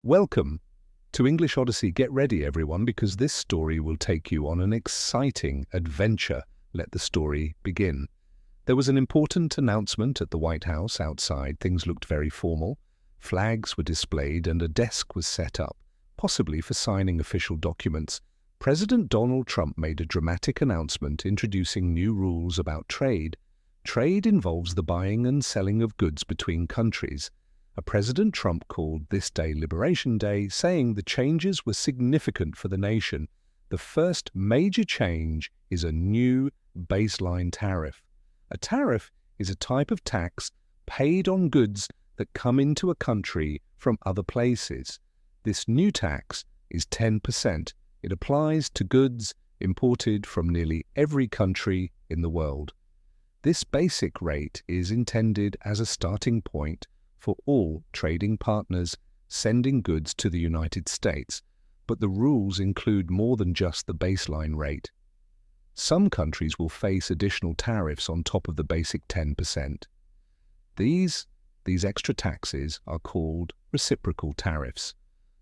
Welcome to English Odyssey. Get ready, everyone, because this story will take you on an exciting adventure. Let the story begin. There was an important announcement at the White House outside. Things looked very formal. Flags were displayed and a desk was set up, possibly for signing official documents. President Donald Trump made a dramatic announcement introducing new rules about trade. Trade involves the buying and selling of goods between countries. President Trump called this day Liberation Day, saying the changes were significant for the nation. The first major change is a new baseline tariff. A tariff is a type of tax paid on goods that come into a country from other places. This new tax is 10%. It applies to goods imported from nearly every country in the world. This basic rate is intended as a starting point for all trading partners sending goods to the United States, but the rules include more than just the baseline rate. Some countries will face additional tariffs on top of the basic 10%. These extra taxes are called reciprocal tariffs.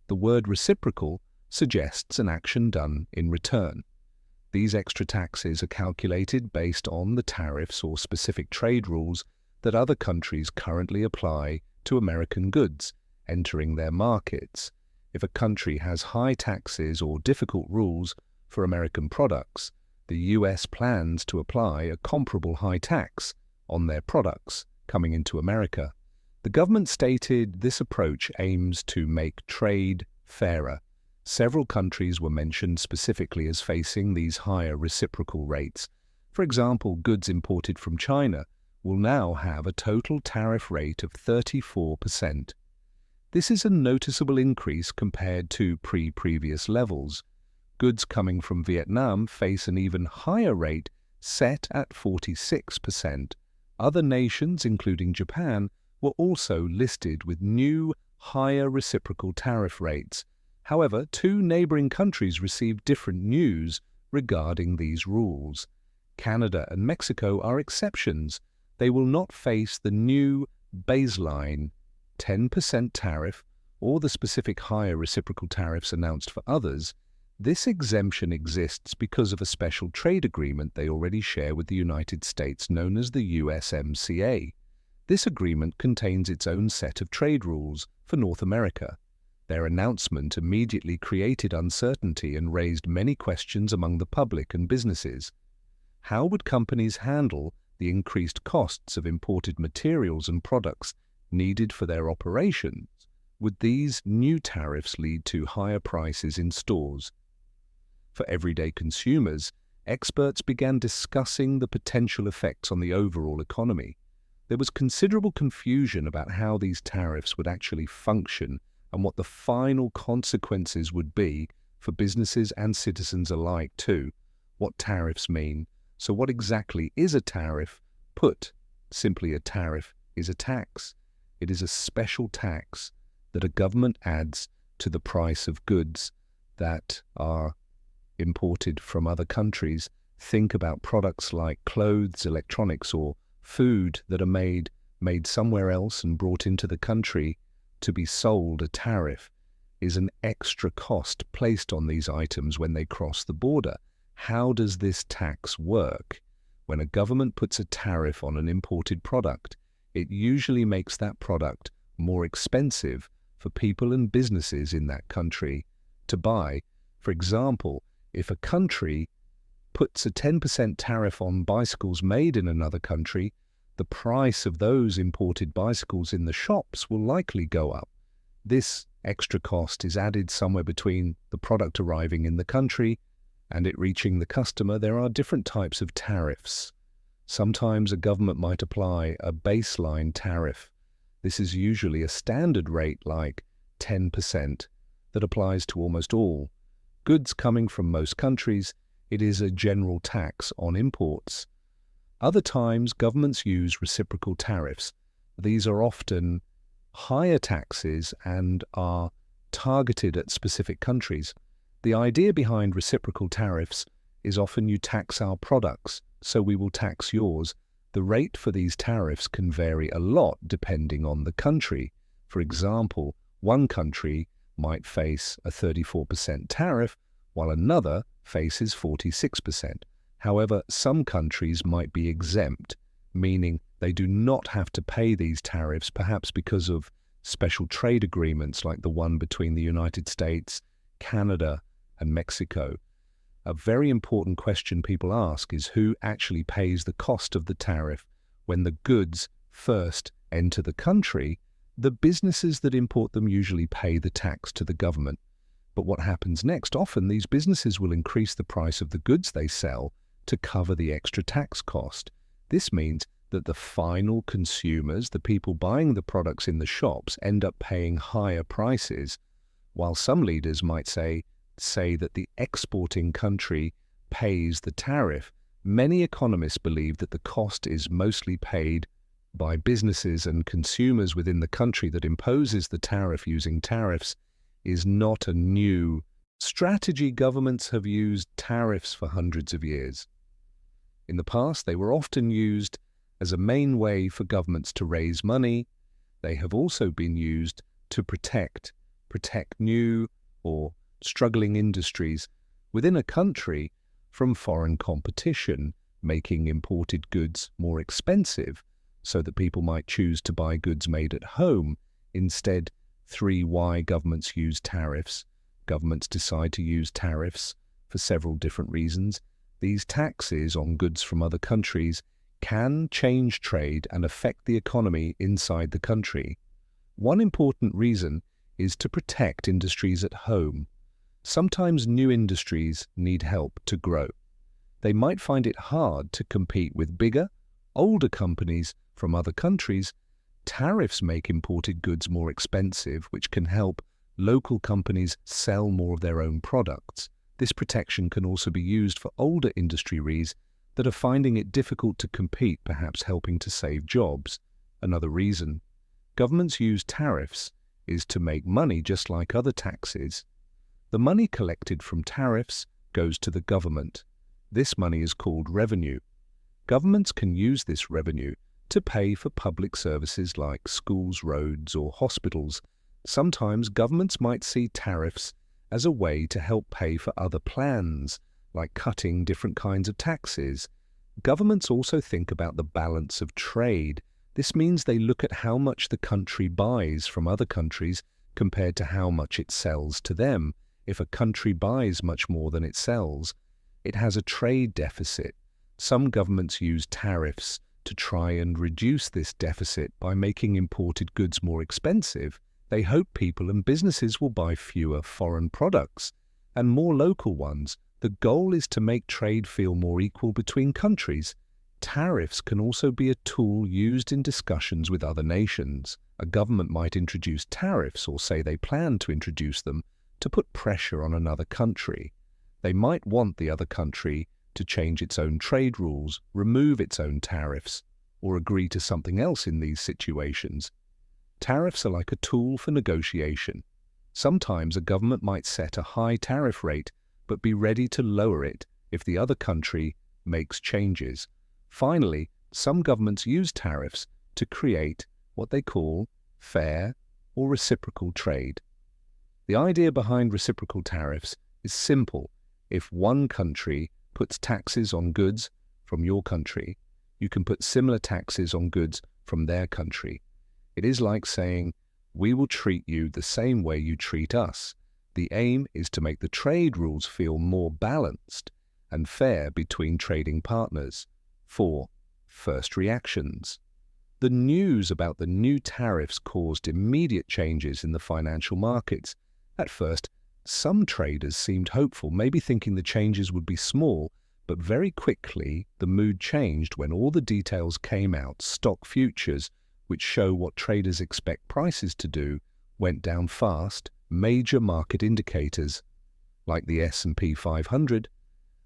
The word reciprocal suggests an action done in return. These extra taxes are calculated based on the tariffs or specific trade rules that other countries currently apply to American goods entering their markets. If a country has high taxes or difficult rules for American products, the US plans to apply a comparable high tax on their products coming into America. The government stated this approach aims to make trade fairer. Several countries were mentioned specifically as facing these higher reciprocal rates. For example, goods imported from China will now have a total tariff rate of 34%. This is a noticeable increase compared to previous levels. Goods coming from Vietnam face an even higher rate, set at 46%. Other nations, including Japan, were also listed with new, higher reciprocal tariff rates. However, two neighboring countries received different news regarding these rules. Canada and Mexico are exceptions. They will not face the new baseline 10% tariff or the specific higher reciprocal tariffs announced for others. This exemption exists because of a special trade agreement they already share with the United States known as the USMCA. This agreement contains its own set of trade rules for North America. Their announcement immediately created uncertainty and raised many questions among the public and businesses. How would companies handle the increased costs of imported materials and products needed for their operations? Would these new tariffs lead to higher prices in stores? For everyday consumers, experts began discussing the potential effects on the overall economy. There was considerable confusion about how these tariffs would actually function and what the final consequences would be for businesses and citizens alike too. What tariffs mean. So what exactly is a tariff? Put simply, a tariff is a tax. It is a special tax that a government adds to the price of goods that are imported from other countries. Think about products like clothes, electronics, or food that are made somewhere else and brought into the country to be sold. A tariff is an extra cost placed on these items when they cross the border. How does this tax work? When a government puts a tariff on an imported product, it usually makes that product more expensive for people and businesses in that country to buy. For example, if a country puts a 10% tariff on bicycles made in another country, the price of those imported bicycles in the shops will likely go up. This extra cost is added somewhere between the product arriving in the country and it reaching the customer. There are different types of tariffs. Sometimes a government might apply a baseline tariff. This is usually a standard rate like 10% that applies to almost all goods coming from most countries. It is a general tax on imports. Other times, governments use reciprocal tariffs. These are often higher taxes and are targeted at specific countries. The idea behind reciprocal tariffs is often you tax our products, so we will tax yours. The rate for these tariffs can vary a lot depending on the country. For example, one country might face a 34% tariff, while another faces 46%. However, some countries might be exempt, meaning they do not have to pay these tariffs, perhaps because of special trade agreements like the one between the United States, Canada, and Mexico. A very important question people ask is who actually pays the cost of the tariff when the goods first enter the country. The businesses that import them usually pay the tax to the government. But what happens next? Often these businesses will increase the price of the goods they sell to cover the extra tax cost. This means that the final consumers, the people buying the products in the shops, end up paying higher prices, while some leaders might say that the exporting country pays the tariff. Many economists believe that the cost is mostly paid by businesses and consumers within the country that imposes the tariff. Using tariffs is not a new strategy. Governments have used tariffs for hundreds of years. In the past, they were often used as a main way for governments to raise money. They have also been used to protect new or struggling industries within a country from foreign competition, making imported goods more expensive so that people might choose to buy goods made at home. Instead, why governments use tariffs. Governments decide to use tariffs for several different reasons. These taxes on goods from other countries can change trade and affect the economy inside the country. One important reason is to protect industries at home. Sometimes new industries need help to grow. They might find it hard to compete with bigger, older companies from other countries. Tariffs make imported goods more expensive, which can help local companies sell more of their own products. This protection can also be used for older industries that are finding it difficult to compete, perhaps helping to save jobs. Another reason governments use tariffs is to make money, just like other taxes. The money collected from tariffs goes to the government. This money is called revenue. Governments can use this revenue to pay for public services like schools, roads, or hospitals. Sometimes governments might see tariffs as a way to help pay for other plans, like cutting different kinds of taxes. Governments also think about the balance of trade. This means they look at how much the country buys from other countries compared to how much it sells to them. If a country buys much more than it sells, it has a trade deficit. Some governments use tariffs to try and reduce this deficit by making imported goods more expensive. They hope people and businesses will buy fewer foreign products and more local ones. The goal is to make trade feel more equal between countries. Tariffs can also be a tool used in discussions with other nations. A government might introduce tariffs, or say they plan to introduce them, to put pressure on another country. They might want the other country to change its own trade rules, remove its own tariffs, or agree to something else. In these situations, tariffs are like a tool for negotiation. Sometimes a government might set a high tariff rate, but be ready to lower it if the other country makes changes. Finally, some governments use tariffs to create what they call fair or reciprocal trade. The idea behind reciprocal tariffs is simple. If one country puts taxes on goods from your country, you can put similar taxes on goods from their country. It is like saying, we will treat you the same way you treat us. The aim is to make the trade rules feel more balanced and fair between trading partners. 4. First reactions. The news about the new tariffs caused immediate changes in the financial markets. At first, some traders seemed hopeful, maybe thinking the changes would be small, but very quickly the mood changed when all the details came out. Stock futures, which show what traders expect prices to do, went down fast. Major market indicators, like the S&P 500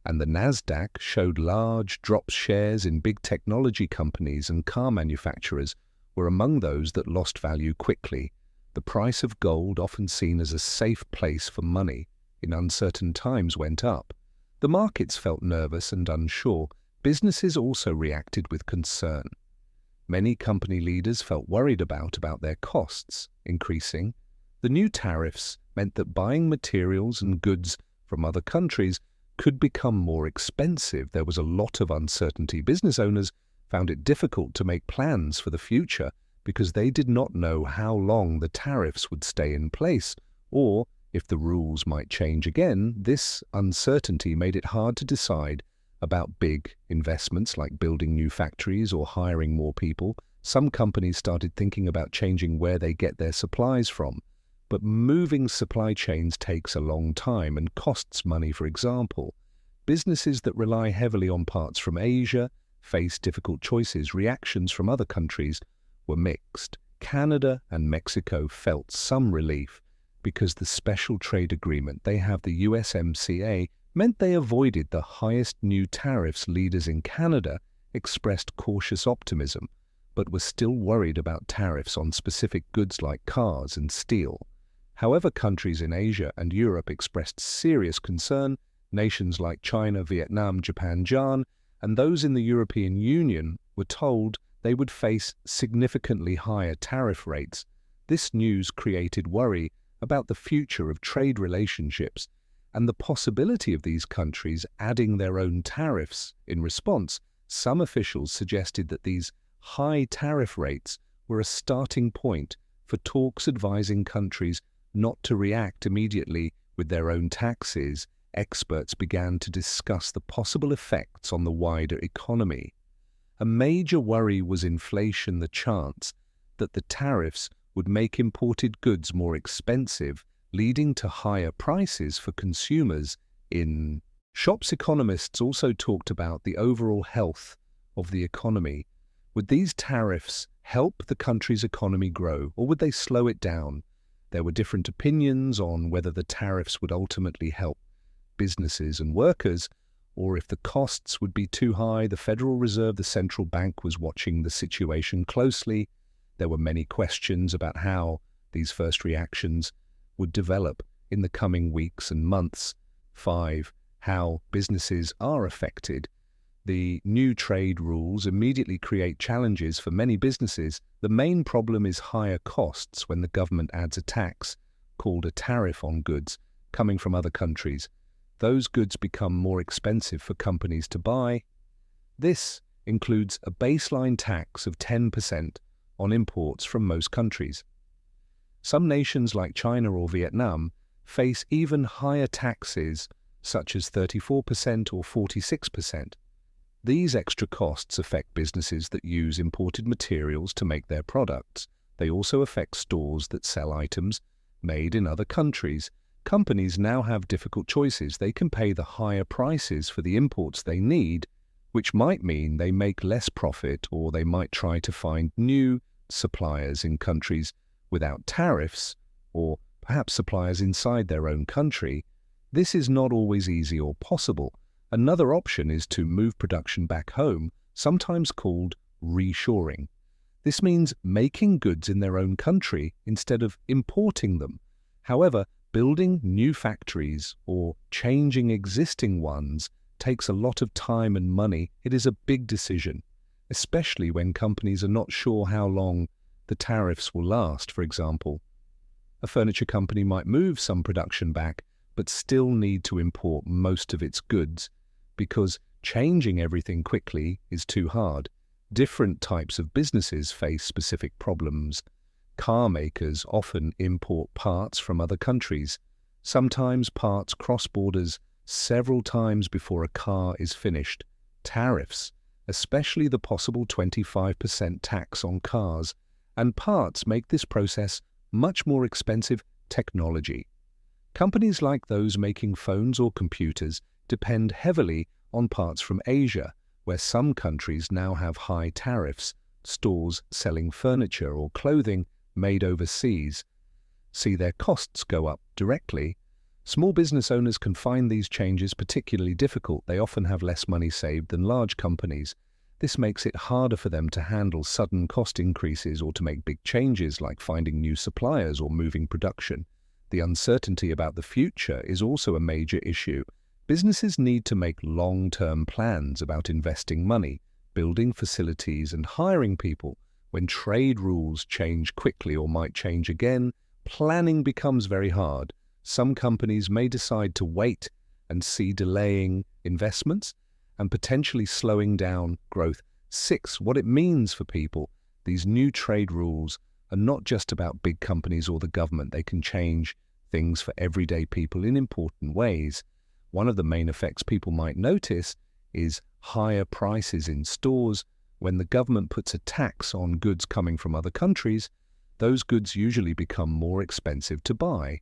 and the Nasdaq, showed large drops. Shares in big technology companies and car manufacturers were among those that lost value quickly. The price of gold, often seen as a safe place for money in uncertain times, went up. The markets felt nervous and unsure. Businesses also reacted with concern. Many company leaders felt worried about their costs increasing. The new tariffs meant that buying materials and goods from other countries could become more expensive. There was a lot of uncertainty. Business owners found it difficult to make plans for the future because they did not know how long the tariffs would stay in place or if the rules might change again. This uncertainty made it hard to decide about big investments like building new factories or hiring more people. Some companies started thinking about changing where they get their supplies from. But moving supply chains takes a long time and costs money. For example, businesses that rely heavily on parts from Asia face difficult choices. Reactions from other countries were mixed. Canada and Mexico felt some relief because the special trade agreement they have, the USMCA, meant they avoided the highest new tariffs. Leaders in Canada expressed cautious optimism, but were still worried about tariffs on specific goods like cars and steel. However, countries in Asia and Europe expressed serious concern. Nations like China, Vietnam, Japan, and those in the European Union were told they would face significantly higher tariff rates. This news created worry about the future of trade relationships and the possibility of these countries adding their own tariffs. In response, some officials suggested that these high tariff rates were a starting point for talks advising countries not to react immediately with their own taxes. Experts began to discuss the possible effects on the wider economy. A major worry was inflation, the chance that the tariffs would make imported goods more expensive, leading to higher prices for consumers in shops. Economists also talked about the overall health of the economy. Would these tariffs help the country's economy grow, or would they slow it down? There were different opinions on whether the tariffs would ultimately help businesses and workers, or if the costs would be too high. The Federal Reserve, the central bank, was watching the situation closely. There were many questions about how these first reactions would develop in the coming weeks and months. 5. How businesses are affected. The new trade rules immediately create challenges for many businesses. The main problem is higher costs when the government adds a tax, called a tariff, on goods coming from other countries. Those goods become more expensive for companies to buy. This includes a baseline tax of 10% on imports from most countries. Some nations like China or Vietnam face even higher taxes, such as 34% or 46%. These extra costs affect businesses that use imported materials to make their products. They also affect stores that sell items made in other countries. Companies now have difficult choices. They can pay the higher prices for the imports they need, which might mean they make less profit, or they might try to find new suppliers in countries without tariffs, or perhaps suppliers inside their own country. This is not always easy or possible. Another option is to move production back home, sometimes called reshoring. This means making goods in their own country instead of importing them. However, building new factories or changing existing ones takes a lot of time and money. It is a big decision, especially when companies are not sure how long the tariffs will last. For example, a furniture company might move some production back, but still need to import most of its goods because changing everything quickly is too hard. Different types of businesses face specific problems. Car makers often import parts from other countries. Sometimes parts cross borders several times before a car is finished. Tariffs, especially the possible 25% tax on cars and parts, make this process much more expensive. Technology. Companies like those making phones or computers depend heavily on parts from Asia, where some countries now have high tariffs. Stores selling furniture or clothing made overseas see their costs go up directly. Small business owners can find these changes particularly difficult. They often have less money saved than large companies. This makes it harder for them to handle sudden cost increases or to make big changes like finding new suppliers or moving production. The uncertainty about the future is also a major issue. Businesses need to make long-term plans about investing money, building facilities, and hiring people. When trade rules change quickly or might change again, planning becomes very hard. Some companies may decide to wait and see, delaying investments and potentially slowing down growth. 6, what it means for people. These new trade rules are not just about big companies or the government. They can change things for everyday people in important ways. One of the main effects people might notice is higher prices in stores. When the government puts a tax on goods coming from other countries, those goods usually become more expensive to buy.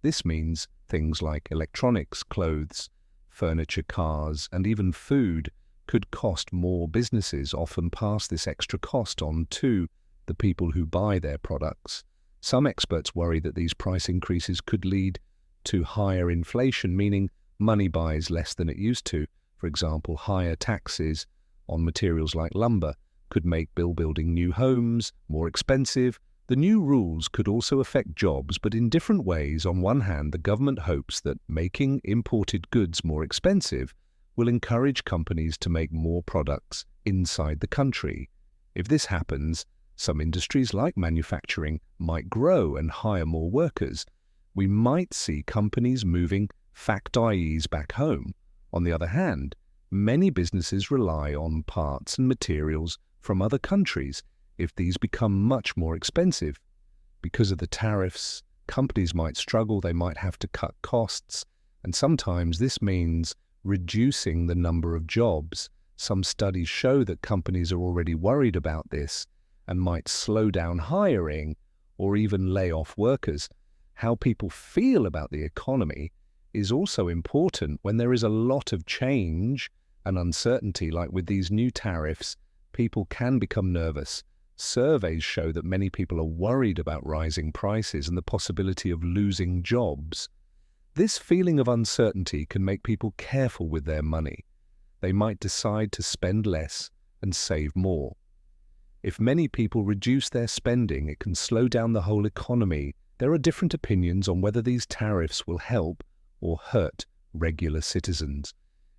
This means things like electronics, clothes, furniture, cars, and even food could cost more. Businesses often pass this extra cost on to the people who buy their products. Some experts worry that these price increases could lead to higher inflation, meaning money buys less than it used to. For example, higher taxes on materials like lumber could make building new homes more expensive. The new rules could also affect jobs, but in different ways. On one hand, the government hopes that making imported goods more expensive will encourage companies to make more products inside the country. If this happens, some industries like manufacturing might grow and hire more workers. We might see companies moving factories back home. On the other hand, many businesses rely on parts and materials from other countries. If these become much more expensive because of the tariffs, companies might struggle. They might have to cut costs, and sometimes this means reducing the number of jobs. Some studies show that companies are already worried about this and might slow down hiring or even lay off workers. How people feel about the economy is also important. When there is a lot of change and uncertainty, like with these new tariffs, people can become nervous. Surveys show that many people are worried about rising prices and the possibility of losing jobs. This feeling of uncertainty can make people careful with their money. They might decide to spend less and save more. If many people reduce their spending, it can slow down the whole economy. There are different opinions on whether these tariffs will help or hurt regular citizens.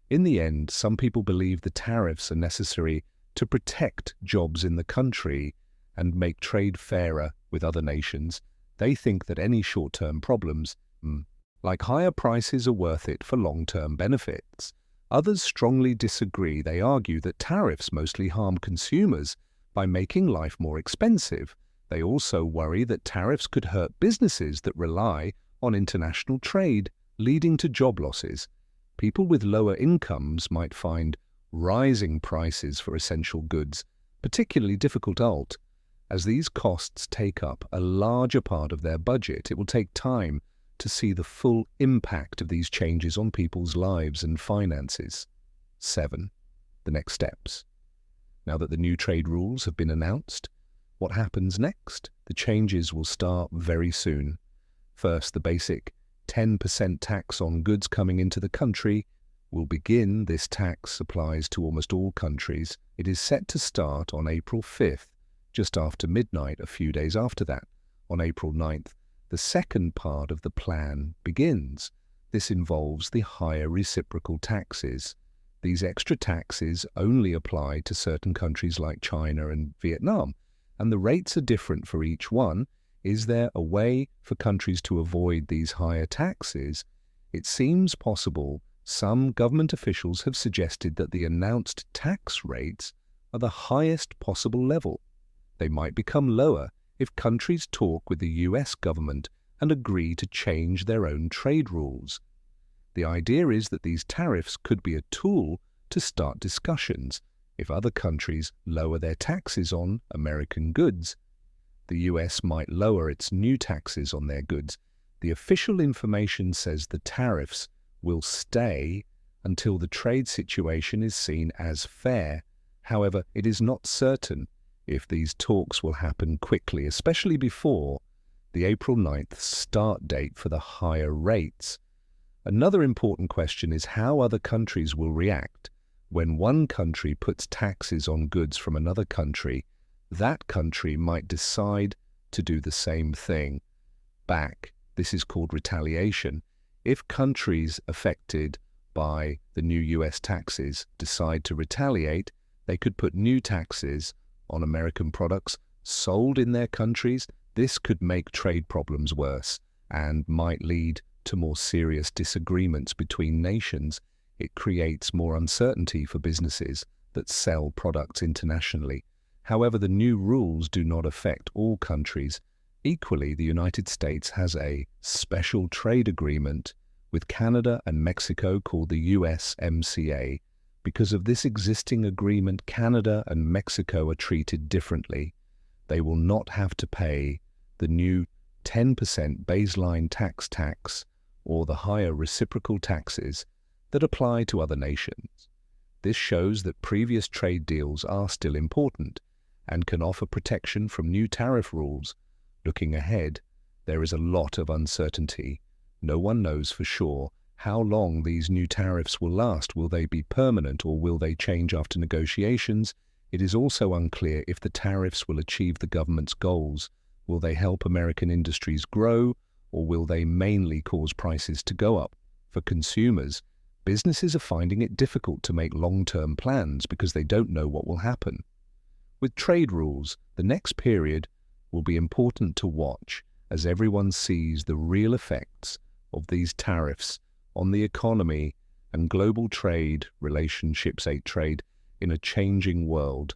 In the end, some people believe the tariffs are necessary to protect jobs in the country and make trade fairer with other nations. They think that any short-term problems, like higher prices, are worth it for long-term benefits. Others strongly disagree. They argue that tariffs mostly harm consumers by making life more expensive. They also worry that tariffs could hurt businesses that rely on international trade, leading to job losses. People with lower incomes might find rising prices for essential goods particularly difficult, as these costs take up a larger part of their budget. It will take time to see the full impact of these changes on people's lives and finances. 7. The next steps. Now that the new trade rules have been announced, what happens next? The changes will start very soon. First, the basic 10% tax on goods coming into the country will begin. This tax applies to almost all countries. It is set to start on April 5th, just after midnight. A few days after that, on April 9th, the second part of the plan begins. This involves the higher reciprocal taxes. These extra taxes only apply to certain countries like China and Vietnam, and the rates are different for each one. Is there a way for countries to avoid these higher taxes? It seems possible. Some government officials have suggested that the announced tax rates are the highest possible level. They might become lower if countries talk with the US government and agree to change their own trade rules. The idea is that these tariffs could be a tool to start discussions. If other countries lower their taxes on American goods, the US might lower its new taxes on their goods. The official information says the tariffs will stay until the trade situation is seen as fair. However, it is not certain if these talks will happen quickly, especially before the April 9th start date for the higher rates. Another important question is how other countries will react. When one country puts taxes on goods from another country, that country might decide to do the same thing back. This is called retaliation. If countries affected by the new US taxes decide to retaliate, they could put new taxes on American products sold in their countries. This could make trade problems worse and might lead to more serious disagreements between nations. It creates more uncertainty for businesses that sell products internationally. However, the new rules do not affect all countries. Equally, the United States has a special trade agreement with Canada and Mexico called the USMCA. Because of this existing agreement, Canada and Mexico are treated differently. They will not have to pay the new 10% baseline tax or the higher reciprocal taxes that apply to other nations. This shows that previous trade deals are still important and can offer protection from new tariff rules. Looking ahead, there is a lot of uncertainty. No one knows for sure how long these new tariffs will last. Will they be permanent or will they change after negotiations? It is also unclear if the tariffs will achieve the government's goals. Will they help American industries grow, or will they mainly cause prices to go up? For consumers, businesses are finding it difficult to make long-term plans because they don't know what will happen. With trade rules, the next period will be important to watch as everyone sees the real effects of these tariffs on the economy and global trade relationships, trade in a changing world.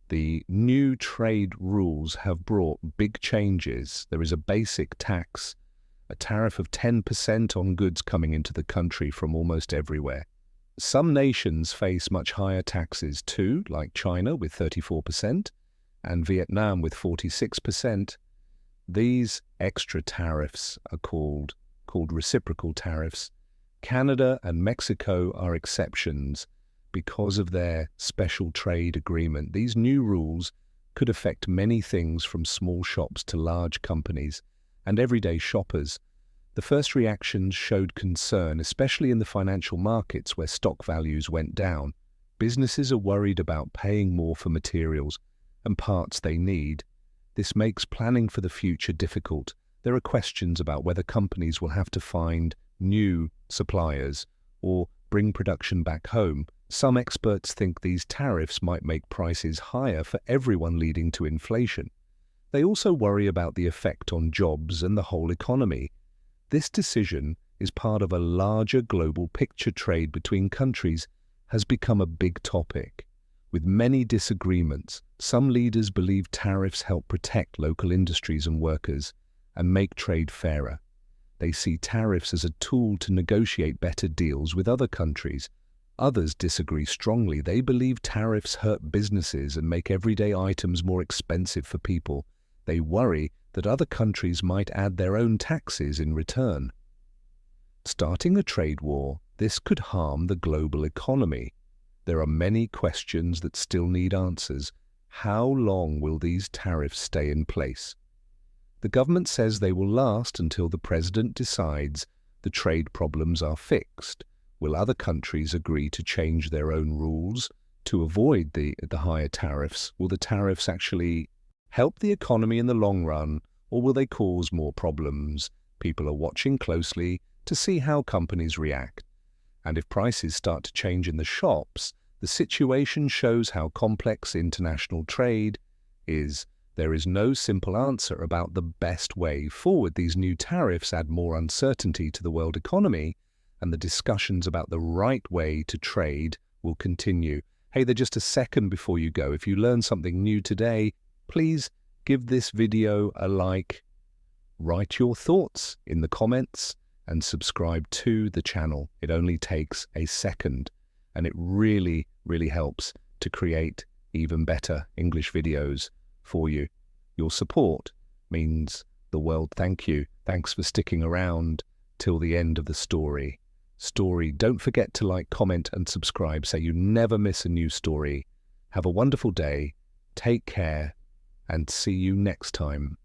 The new trade rules have brought big changes. There is a basic tax, a tariff of 10% on goods coming into the country from almost everywhere. Some nations face much higher taxes too, like China with 34% and Vietnam with 46%. These extra tariffs are called reciprocal tariffs. Canada and Mexico are exceptions because of their special trade agreement. These new rules could affect many things from small shops to large companies and everyday shoppers. The first reactions showed concern, especially in the financial markets where stock values went down. Businesses are worried about paying more for materials and parts they need. This makes planning for the future difficult. There are questions about whether companies will have to find new suppliers or bring production back home. Some experts think these tariffs might make prices higher for everyone, leading to inflation. They also worry about the effect on jobs and the whole economy. This decision is part of a larger global picture. Trade between countries has become a big topic, with many disagreements. Some leaders believe tariffs help protect local industries and workers and make trade fairer. They see tariffs as a tool to negotiate better deals with other countries. Others disagree strongly. They believe tariffs hurt businesses and make everyday items more expensive for people. They worry that other countries might add their own taxes in return. Starting a trade war, this could harm the global economy. There are many questions that still need answers. How long will these tariffs stay in place? The government says they will last until the president decides the trade problems are fixed. Will other countries agree to change their own rules to avoid the higher tariffs? Will the tariffs actually help the economy in the long run, or will they cause more problems? People are watching closely to see how companies react. And if prices start to change in the shops, the situation shows how complex international trade is. There is no simple answer about the best way forward. These new tariffs add more uncertainty to the world economy, and the discussions about the right way to trade will continue. Hey there, just a second before you go. If you learned something new today, please give this video a like, write your thoughts in the comments, and subscribe to the channel. It only takes a second, and it really, really helps to create even better English videos for you. Your support means the world. Thank you. Thanks for sticking around till the end of the story. Don't forget to like, comment, and subscribe so you never miss a new story. Have a wonderful day. Take care, and see you next time.